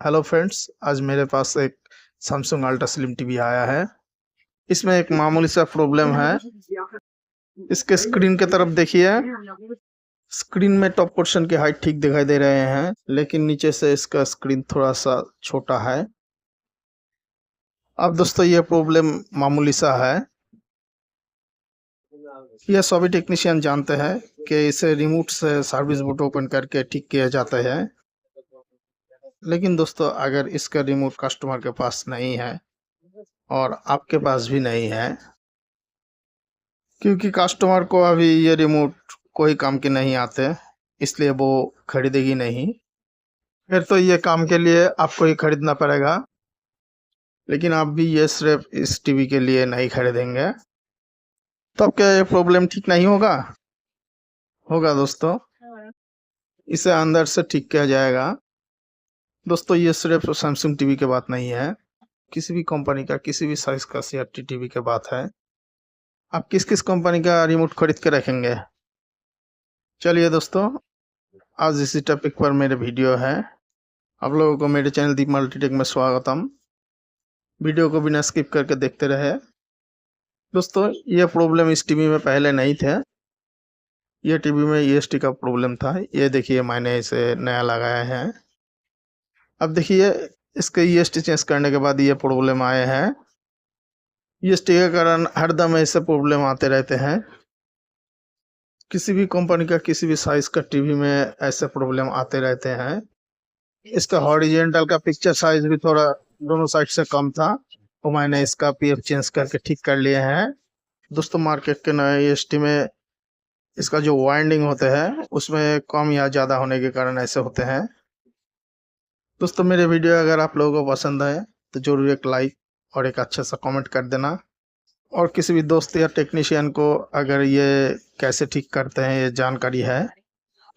Hello friends, आज मेरे पास एक सैमसंग अल्ट्रा स्लिम टीवी आया है। इसमें एक मामूली सा प्रॉब्लम है। इसके स्क्रीन की तरफ देखिए। स्क्रीन में टॉप पोर्शन की हाइट ठीक दिखाई दे रहे हैं, लेकिन नीचे से इसका स्क्रीन थोड़ा सा छोटा है। अब दोस्तों ये प्रॉब्लम मामूली सा है। यह सभी टेक्नीशियन जानते हैं कि इसे रिमोट से सर्विस बोर्ड ओपन करके ठीक किया जाता है। लेकिन दोस्तों अगर इसका रिमोट कस्टमर के पास नहीं है और आपके पास भी नहीं है, क्योंकि कस्टमर को अभी ये रिमोट कोई काम के नहीं आते, इसलिए वो खरीदेगी नहीं। फिर तो ये काम के लिए आपको ही खरीदना पड़ेगा। लेकिन आप भी ये सिर्फ इस टीवी के लिए नहीं खरीदेंगे, तो क्या ये प्रॉब्लम ठीक नहीं होगा? होगा दोस्तों। इसे अंदर से ठीक किया जाएगा। दोस्तों ये सिर्फ सैमसंग टीवी की बात नहीं है, किसी भी कंपनी का किसी भी साइज का सीआरटी टीवी की बात है। आप किस किस कंपनी का रिमोट खरीद के रखेंगे? चलिए दोस्तों, आज इसी टॉपिक पर मेरे वीडियो है। आप लोगों को मेरे चैनल दीप मल्टीटेक में स्वागतम। वीडियो को बिना स्किप करके देखते रहे। दोस्तों ये प्रॉब्लम इस टीवी में पहले नहीं थे। ये टीवी में ईएसटी का प्रॉब्लम था। ये देखिए मैंने इसे नया लगाया है। अब देखिए इसके ईएसटी चेंज करने के बाद ये प्रॉब्लम आए हैं। ईएसटी के कारण हरदम ऐसे प्रॉब्लम आते रहते हैं। किसी भी कंपनी का किसी भी साइज का टीवी में ऐसे प्रॉब्लम आते रहते हैं। इसका हॉरिजेंटल का पिक्चर साइज भी थोड़ा दोनों साइड से कम था, तो मैंने इसका पीएफ चेंज करके ठीक कर लिए हैं। दोस्तों मार्केट के नए ईएसटी में इसका जो वाइंडिंग होते हैं उसमें कम या ज़्यादा होने के कारण ऐसे होते हैं। दोस्तों मेरे वीडियो अगर आप लोगों को पसंद है तो जरूर एक लाइक और एक अच्छा सा कमेंट कर देना। और किसी भी दोस्त या टेक्नीशियन को अगर ये कैसे ठीक करते हैं ये जानकारी है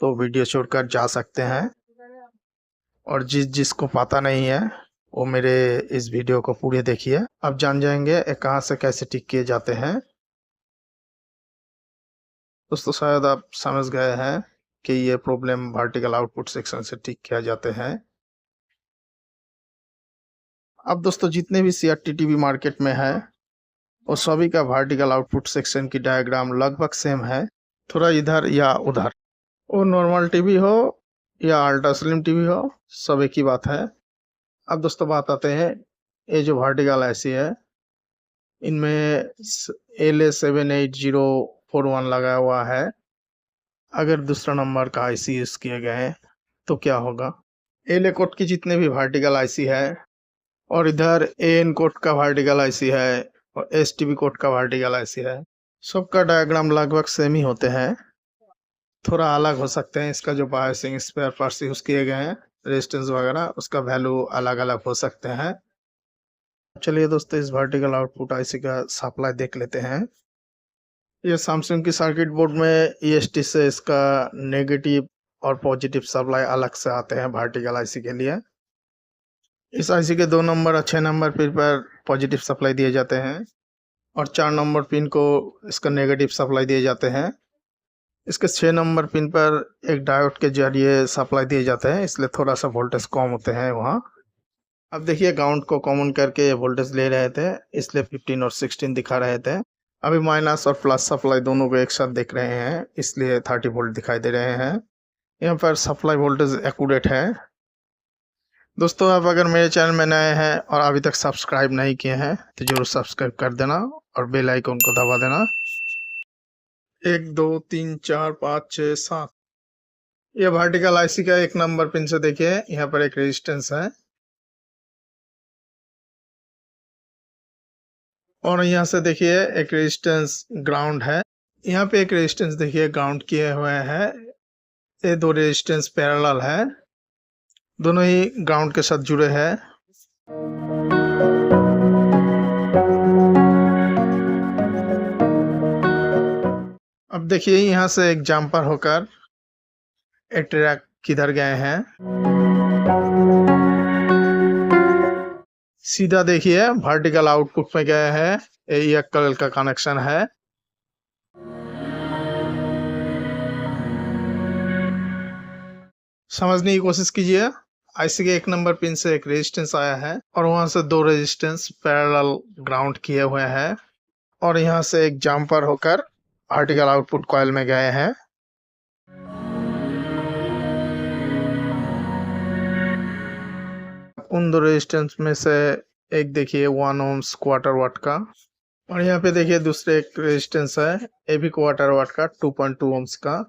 तो वीडियो छोड़कर जा सकते हैं। और जिसको पता नहीं है वो मेरे इस वीडियो को पूरे देखिए, अब जान जाएंगे कहाँ से कैसे ठीक किए जाते हैं। दोस्तों शायद आप समझ गए हैं कि ये प्रॉब्लम वर्टिकल आउटपुट सेक्शन से ठीक किया जाते हैं। अब दोस्तों जितने भी सीआरटी टीवी मार्केट में है वो सभी का वर्टिकल आउटपुट सेक्शन की डायग्राम लगभग सेम है, थोड़ा इधर या उधर। वो नॉर्मल टीवी हो या अल्ट्रा स्लिम टीवी हो, सब एक ही बात है। अब दोस्तों बात आते हैं, ये जो वर्टिकल ऐसी है इनमें LA78041 लगा हुआ है। अगर दूसरा नंबर का आईसी यूज किए गए हैं तो क्या होगा? LA कोड की जितने भी वर्टिकल आईसी है और इधर AN कोड का वर्टिकल आईसी है और STB कोड का वर्टिकल आईसी है, सबका डायग्राम लगभग सेम ही होते हैं। थोड़ा अलग हो सकते हैं, इसका जो बायसिंग स्पेयर पार्ट्स यूज किए गए हैं, रेजिस्टेंस वगैरह, उसका वैल्यू अलग अलग हो सकते हैं। चलिए दोस्तों इस वर्टिकल आउटपुट आईसी का सप्लाई देख लेते हैं। ये सैमसंग की सर्किट बोर्ड में ईएसटी से इसका नेगेटिव और पॉजिटिव सप्लाई अलग से आते हैं वर्टिकल आईसी के लिए। इस आईसी के 2 नंबर और 6 नंबर पिन पर पॉजिटिव सप्लाई दिए जाते हैं और 4 नंबर पिन को इसका नेगेटिव सप्लाई दिए जाते हैं। इसके 6 नंबर पिन पर एक डायोड के जरिए सप्लाई दिए जाते हैं, इसलिए थोड़ा सा वोल्टेज कम होते हैं वहाँ। अब देखिए ग्राउंड को कॉमन करके वोल्टेज ले रहे थे, इसलिए 15 और 16 दिखा रहे थे। अभी माइनस और प्लस सप्लाई दोनों को एक साथ देख रहे हैं, इसलिए 30 वोल्ट दिखाई दे रहे हैं। यहाँ पर सप्लाई वोल्टेज एक्यूरेट है। दोस्तों आप अगर मेरे चैनल में नए हैं और अभी तक सब्सक्राइब नहीं किए हैं तो जरूर सब्सक्राइब कर देना और बेल आइकन को दबा देना। 1 2 3 4 5 6 7 ये वर्टिकल आईसी का 1 नंबर पिन से देखिए यहाँ पर एक रेजिस्टेंस है और यहाँ से देखिए एक रेजिस्टेंस ग्राउंड है। यहाँ पे एक रेजिस्टेंस देखिए ग्राउंड किए हुए हैं। ये 2 रेजिस्टेंस पैरेलल है, दोनों ही ग्राउंड के साथ जुड़े हैं। अब देखिए यहाँ से एक जंपर होकर एक ट्रैक किधर गए हैं, सीधा देखिए वर्टिकल आउटपुट में गए हैं। ये कल का कनेक्शन है। समझने की कोशिश कीजिए। आईसी के 1 नंबर पिन से एक रेजिस्टेंस आया है और वहां से 2 रेजिस्टेंस पैरेलल ग्राउंड किए हुए हैं और यहाँ से एक जंपर होकर वर्टिकल आउटपुट कॉइल में गए हैं। उन 2 रेजिस्टेंस में से एक देखिए 1 ohms क्वार्टर वाट का और यहाँ पे देखिए दूसरे एक रेजिस्टेंस है ये भी क्वार्टर वाट का 2.2 ohms का।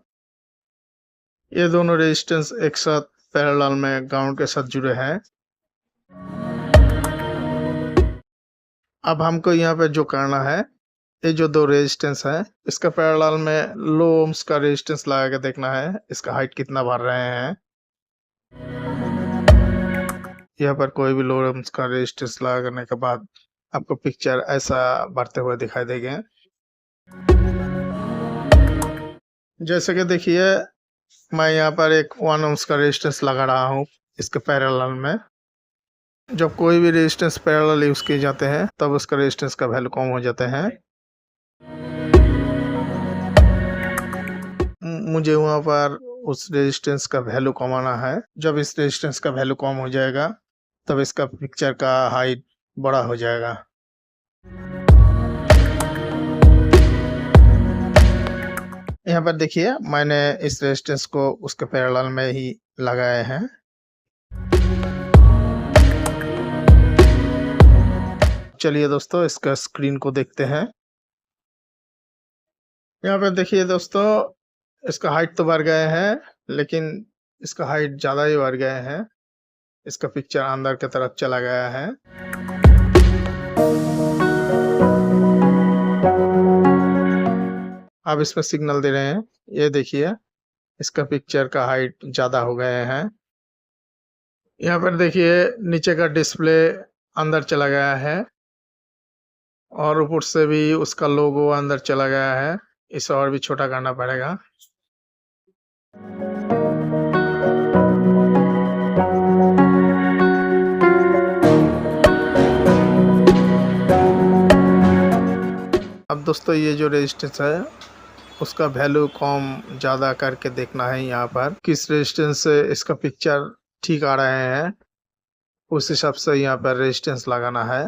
ये दोनों रेजिस्टेंस एक साथ पैरेलल में ग्राउंड के साथ जुड़े हैं। अब हमको यहाँ पे जो करना है ये जो 2 रेजिस्टेंस है इसका पैरेलल में लो ओम्स का रेजिस्टेंस लगा के देखना है इसका हाइट कितना भर रहे हैं। यहाँ पर कोई भी लो ओम्स का रेजिस्टेंस लगाने के बाद आपको पिक्चर ऐसा बढ़ते हुए दिखाई देंगे। जैसे कि देखिए मैं यहाँ पर एक 1 ohms का रेजिस्टेंस लगा रहा हूँ इसके पैरेलल में। जब कोई भी रेजिस्टेंस पैरेलल यूज किए जाते हैं तब उसका रेजिस्टेंस का वैल्यू कम हो जाते हैं। मुझे वहां पर उस रेजिस्टेंस का वैल्यू कमाना है। जब इस रेजिस्टेंस का वैल्यू कम हो जाएगा तब इसका पिक्चर का हाइट बड़ा हो जाएगा। यहाँ पर देखिए मैंने इस रेजिस्टेंस को उसके पैरेलल में ही लगाए हैं। चलिए दोस्तों इसका स्क्रीन को देखते हैं। यहाँ पर देखिए दोस्तों इसका हाइट तो बढ़ गए हैं लेकिन इसका हाइट ज्यादा ही बढ़ गए हैं। इसका पिक्चर अंदर की तरफ चला गया है। अब इसमें सिग्नल दे रहे हैं ये देखिए इसका पिक्चर का हाइट ज्यादा हो गए हैं। यहाँ पर देखिए नीचे का डिस्प्ले अंदर चला गया है और ऊपर से भी उसका लोगो अंदर चला गया है। इसे और भी छोटा करना पड़ेगा। अब दोस्तों ये जो रेजिस्टेंस है उसका वैल्यू कम ज्यादा करके देखना है यहाँ पर किस रेजिस्टेंस से इसका पिक्चर ठीक आ रहे हैं उस हिसाब से यहाँ पर रेजिस्टेंस लगाना है।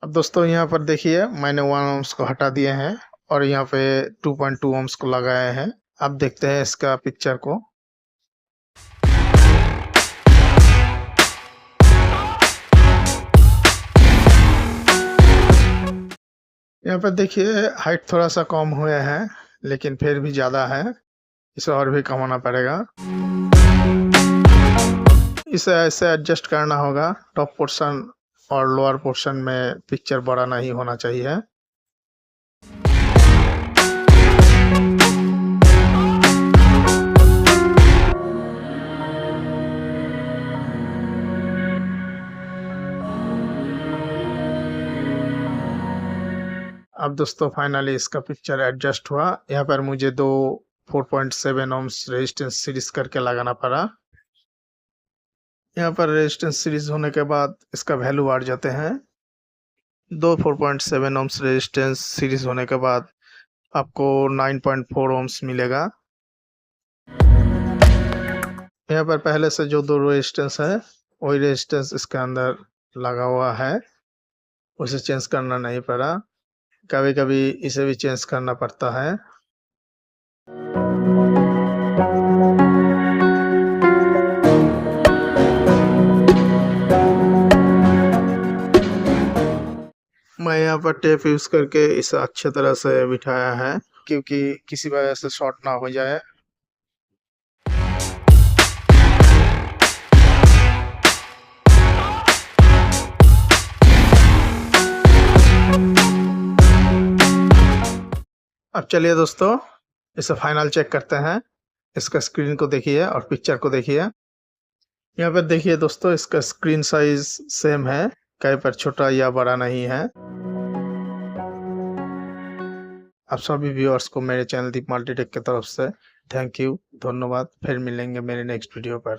अब दोस्तों यहाँ पर देखिए मैंने 1 ohms को हटा दिए हैं और यहाँ पे 2.2 ohms को लगाए हैं। अब देखते हैं इसका पिक्चर को। यहाँ पर देखिए हाइट थोड़ा सा कम हुए हैं लेकिन फिर भी ज्यादा है। इसे और भी कमाना पड़ेगा। इसे ऐसे एडजस्ट करना होगा टॉप पोर्शन और लोअर पोर्शन में पिक्चर बड़ा नहीं होना चाहिए। अब दोस्तों फाइनली इसका पिक्चर एडजस्ट हुआ। यहाँ पर मुझे 2 4.7 ohms रेजिस्टेंस सीरीज करके लगाना पड़ा। यहाँ पर रेजिस्टेंस सीरीज होने के बाद इसका वैल्यू बढ़ जाते हैं। 2 4.7 ohms रेजिस्टेंस सीरीज होने के बाद आपको 9.4 ohms मिलेगा। यहाँ पर पहले से जो 2 रेजिस्टेंस है वही रेजिस्टेंस इसके अंदर लगा हुआ है, उसे चेंज करना नहीं पड़ा। कभी कभी इसे भी चेंज करना पड़ता है। मैं यहाँ पर टेप यूज करके इसे अच्छे तरह से बिठाया है क्योंकि किसी वजह से शॉर्ट ना हो जाए। अब चलिए दोस्तों इसे फाइनल चेक करते हैं। इसका स्क्रीन को देखिए और पिक्चर को देखिए। यहाँ पर देखिए दोस्तों इसका स्क्रीन साइज सेम है, कहीं पर छोटा या बड़ा नहीं है। आप सभी व्यूअर्स को मेरे चैनल दीप मल्टीटेक की तरफ से थैंक यू, धन्यवाद। फिर मिलेंगे मेरे नेक्स्ट वीडियो पर।